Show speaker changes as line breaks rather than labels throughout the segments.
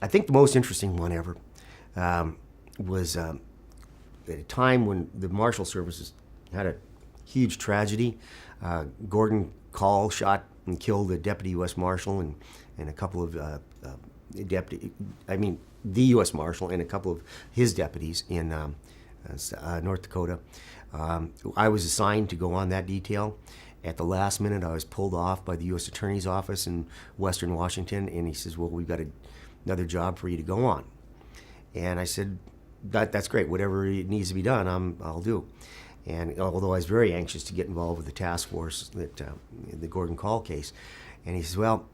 I think the most interesting one ever was at a time when the Marshal services had a huge tragedy. Gordon Call shot and killed the Deputy U.S. Marshal and a couple of the U.S. Marshal and a couple of his deputies in North Dakota. I was assigned to go on that detail. At the last minute, I was pulled off by the U.S. Attorney's Office in Western Washington, and he says, well, we've got another job for you to go on. And I said, that's great. Whatever needs to be done, I'll do. And although I was very anxious to get involved with the task force, the Gordon Call case, and he says, well,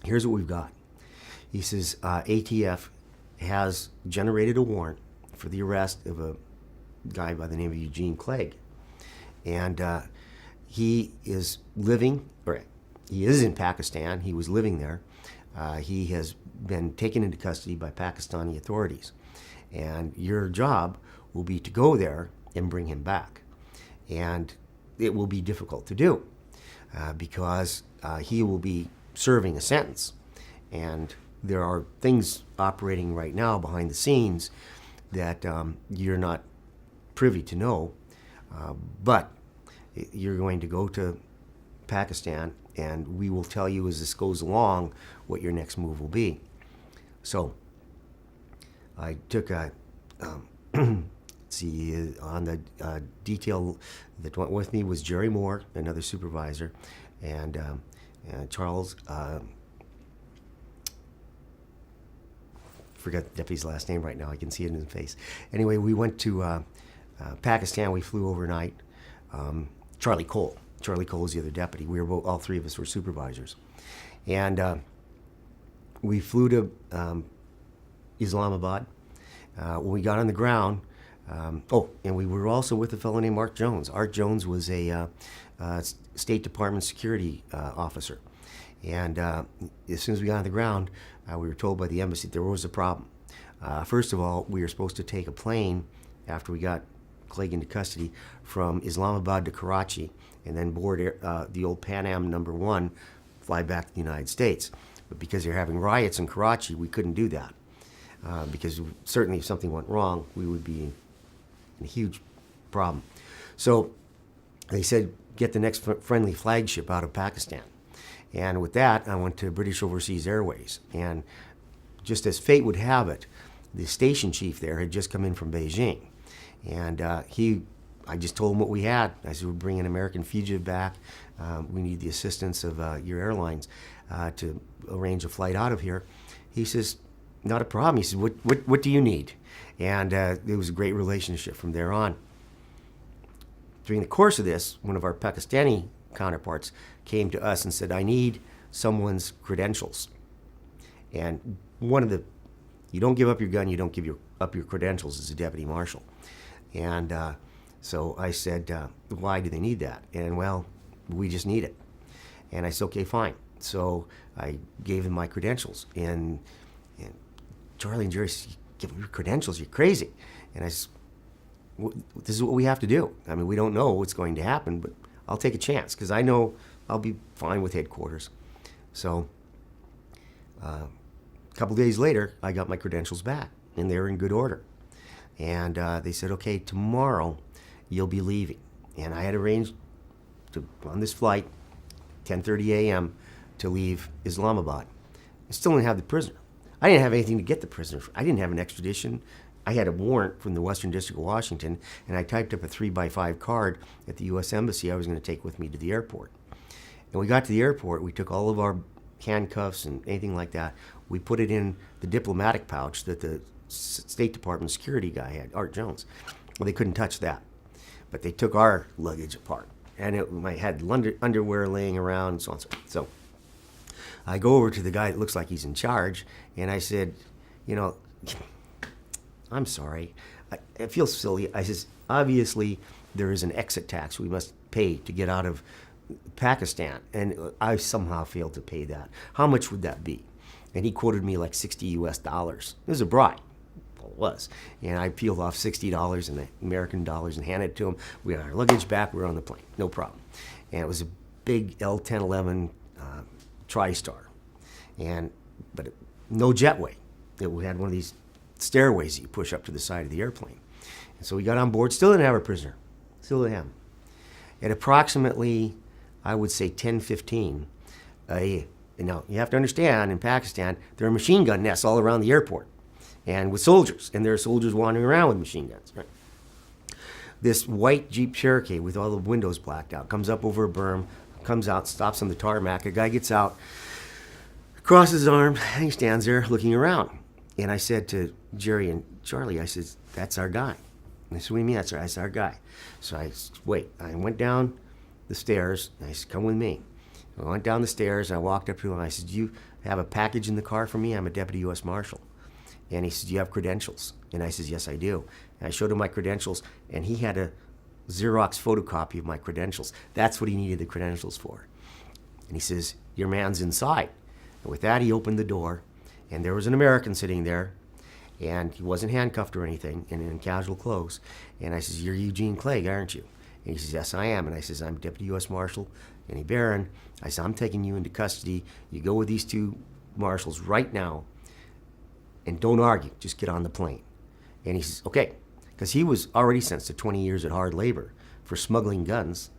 here's what we've got. He says, ATF has generated a warrant for the arrest of a guy by the name of Eugene Clegg. And he is in Pakistan. He was living there. He has been taken into custody by Pakistani authorities. And your job will be to go there and bring him back. And it will be difficult to do because he will be serving a sentence. And there are things operating right now behind the scenes that you're not privy to know, but you're going to go to Pakistan, and we will tell you as this goes along what your next move will be. So I took on the detail that went with me was Jerry Moore, another supervisor, and Charles, forget the deputy's last name right now. I can see it in his face. Anyway, we went to Pakistan. We flew overnight. Charlie Cole is the other deputy. We were all three of us were supervisors, and we flew to Islamabad. When we got on the ground, and we were also with a fellow named Art Jones. Art Jones was a State Department security officer, and as soon as we got on the ground, we were told by the embassy there was a problem. First of all, we were supposed to take a plane after we got Clegg into custody from Islamabad to Karachi, and then board the old Pan Am number 1, fly back to the United States. But because they're having riots in Karachi, we couldn't do that. Because certainly if something went wrong, we would be in a huge problem. So they said, get the next friendly flagship out of Pakistan. And with that, I went to British Overseas Airways. And just as fate would have it, the station chief there had just come in from Beijing. And I just told him what we had. I said, we're bringing an American fugitive back. We need the assistance of your airlines to arrange a flight out of here. He says, not a problem. He said, what do you need? And it was a great relationship from there on. During the course of this, one of our Pakistani counterparts came to us and said, I need someone's credentials. And you don't give up your gun, you don't give up your credentials as a deputy marshal. And so I said, why do they need that? And well, we just need it. And I said, okay, fine. So I gave them my credentials. And Charlie and Jerry said, give them your credentials, you're crazy. And I said, this is what we have to do. I mean, we don't know what's going to happen, but I'll take a chance because I know I'll be fine with headquarters. So a couple days later, I got my credentials back, and they were in good order. And they said, okay, tomorrow you'll be leaving. And I had arranged on this flight, 10:30 a.m., to leave Islamabad. I still didn't have the prisoner. I didn't have anything to get the prisoner. I didn't have an extradition. I had a warrant from the Western District of Washington, and I typed up a 3x5 card at the U.S. Embassy I was going to take with me to the airport. And we got to the airport, we took all of our handcuffs and anything like that. We put it in the diplomatic pouch that the State Department security guy had, Art Jones. Well, they couldn't touch that. But they took our luggage apart. And I had underwear laying around and so on. So I go over to the guy that looks like he's in charge, and I said, I'm sorry. I feel silly. I says, obviously, there is an exit tax we must pay to get out of Pakistan, and I somehow failed to pay that. How much would that be? And he quoted me like $60 U.S. It was a bribe. Well, it was. And I peeled off $60 in American dollars and handed it to him. We got our luggage back. We were on the plane. No problem. And it was a big L1011 TriStar. But no jetway. It had one of these stairways that you push up to the side of the airplane. And so we got on board, still didn't have our prisoner. Still didn't have him. At approximately, I would say 10:15, now you have to understand, in Pakistan, there are machine gun nests all around the airport, and with soldiers, and there are soldiers wandering around with machine guns. Right? This white Jeep Cherokee with all the windows blacked out comes up over a berm, comes out, stops on the tarmac. A guy gets out, crosses his arms, and he stands there looking around. And I said to Jerry and Charlie, I said, "That's our guy." And they said, "What do you mean that's our guy?" So I said, "Wait." I went down the stairs, and I said, "Come with me." I went down the stairs, and I walked up to him, and I said, "Do you have a package in the car for me? I'm a Deputy U.S. Marshal." And he said, "Do you have credentials?" And I said, "Yes, I do." And I showed him my credentials, and he had a Xerox photocopy of my credentials. That's what he needed the credentials for. And he says, "Your man's inside." And with that, he opened the door, and there was an American sitting there, and he wasn't handcuffed or anything, and in casual clothes. And I says, "You're Eugene Clegg, aren't you?" And he says, "Yes, I am." And I says, "I'm Deputy U.S. Marshal and Behrend." I said, "I'm taking you into custody. You go with these two marshals right now, and don't argue. Just get on the plane." And he says, "Okay," because he was already sentenced to 20 years at hard labor for smuggling guns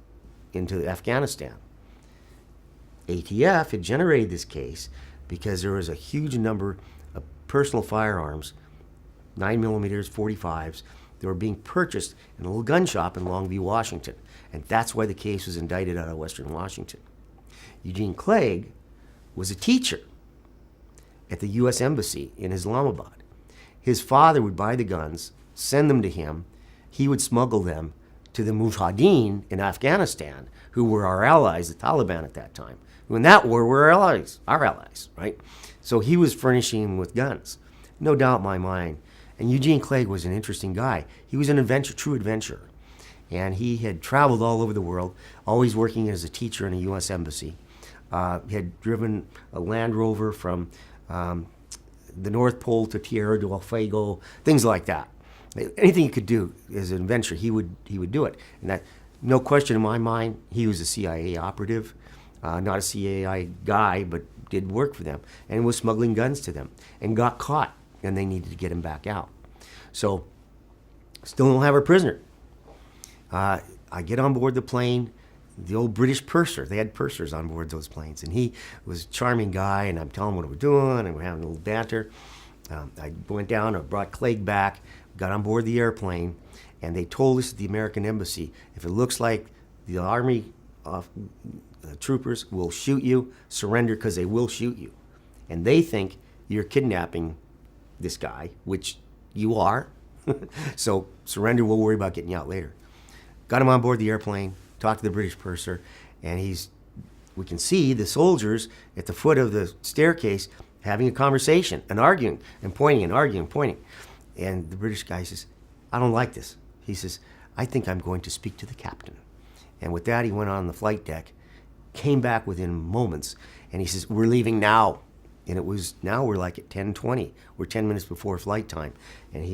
into Afghanistan. ATF had generated this case because there was a huge number of personal firearms, 9mm, 45s, that were being purchased in a little gun shop in Longview, Washington. And that's why the case was indicted out of Western Washington. Eugene Clegg was a teacher at the U.S. Embassy in Islamabad. His father would buy the guns, send them to him. He would smuggle them to the Mujahideen in Afghanistan, who were our allies, the Taliban at that time. Who in that war were our allies, right? So he was furnishing them with guns. No doubt in my mind. And Eugene Clegg was an interesting guy. He was an true adventurer. And he had traveled all over the world, always working as a teacher in a U.S. Embassy. He had driven a Land Rover from the North Pole to Tierra del Fuego, things like that. Anything he could do as an adventure, he would do it. And that, no question in my mind, he was a CIA operative, not a CIA guy, but did work for them, and was smuggling guns to them, and got caught, and they needed to get him back out. So, still don't have our prisoner. I get on board the plane. The old British purser, they had pursers on board those planes, and he was a charming guy, and I'm telling him what we're doing, and we're having a little banter. I went down, I brought Clegg back, got on board the airplane, and they told us at the American Embassy, if it looks like the Army troopers will shoot you, surrender, because they will shoot you. And they think you're kidnapping this guy, which you are. So surrender, we'll worry about getting you out later. Got him on board the airplane, talked to the British purser, and we can see the soldiers at the foot of the staircase having a conversation and arguing and pointing and arguing and pointing. And the British guy says, "I don't like this." He says, "I think I'm going to speak to the captain." And with that, he went on the flight deck, came back within moments, and he says, "We're leaving now." And it was, now we're like at 10:20. We're 10 minutes before flight time. And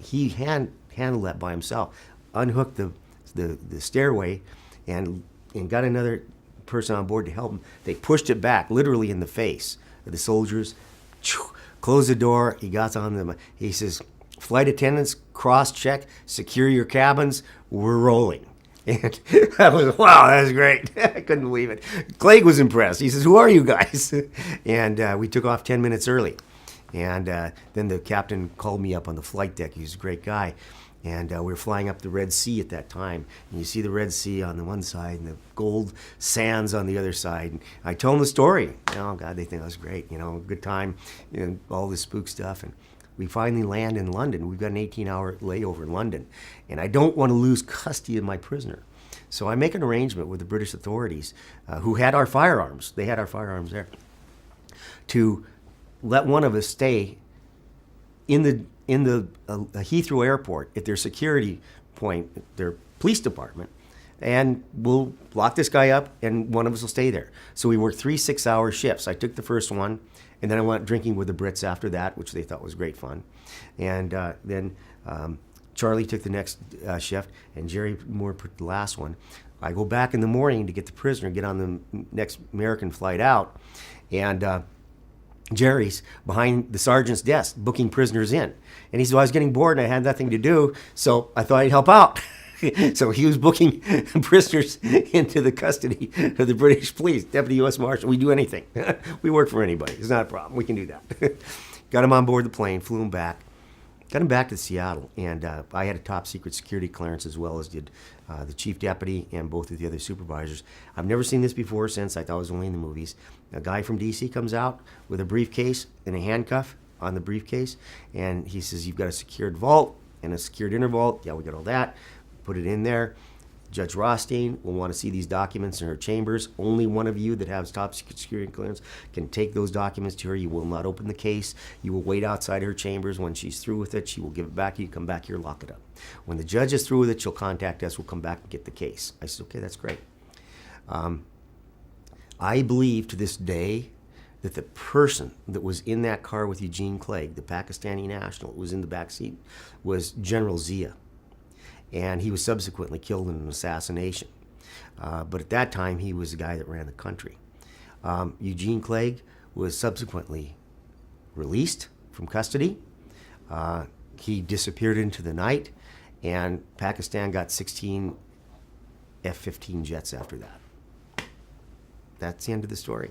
he handled that by himself, unhooked the stairway, and got another person on board to help him. They pushed it back, literally in the face of the soldiers. Closed the door. He got on them. He says, "Flight attendants, cross-check, secure your cabins. We're rolling." And I was, wow, that was great. I couldn't believe it. Clegg was impressed. He says, "Who are you guys?" And we took off 10 minutes early. And then the captain called me up on the flight deck. He was a great guy. And we were flying up the Red Sea at that time. And you see the Red Sea on the one side and the gold sands on the other side. And I told them the story. Oh, God, they think that was great. Good time, all this spook stuff. And we finally land in London. We've got an 18-hour layover in London. And I don't want to lose custody of my prisoner. So I make an arrangement with the British authorities, who had our firearms. They had our firearms there, to let one of us stay in the Heathrow Airport at their security point, their police department, and we'll lock this guy up, and one of us will stay there. So we worked 3 6-hour shifts. I took the first one, and then I went drinking with the Brits after that, which they thought was great fun. And then Charlie took the next shift, and Jerry Moore put the last one. I go back in the morning to get the prisoner, get on the next American flight out, and Jerry's behind the sergeant's desk booking prisoners in. And he said, well, I was getting bored and I had nothing to do, so I thought I'd help out. So he was booking prisoners into the custody of the British police, Deputy U.S. Marshal. We do anything. We work for anybody. It's not a problem. We can do that. Got him on board the plane, flew him back. Got him back to Seattle, and I had a top secret security clearance as well as did the chief deputy and both of the other supervisors. I've never seen this before since. I thought it was only in the movies. A guy from D.C. comes out with a briefcase and a handcuff on the briefcase, and he says, you've got a secured vault and a secured inner vault. Yeah, we got all that. Put it in there. Judge Rothstein will want to see these documents in her chambers. Only one of you that has top secret security clearance can take those documents to her. You will not open the case. You will wait outside her chambers. When she's through with it, she will give it back to you. Come back here, lock it up. When the judge is through with it, she'll contact us. We'll come back and get the case. I said, okay, that's great. I believe to this day that the person that was in that car with Eugene Clegg, the Pakistani national, who was in the back seat, was General Zia. And he was subsequently killed in an assassination. But at that time, he was the guy that ran the country. Eugene Clegg was subsequently released from custody. He disappeared into the night, and Pakistan got 16 F-15 jets after that. That's the end of the story.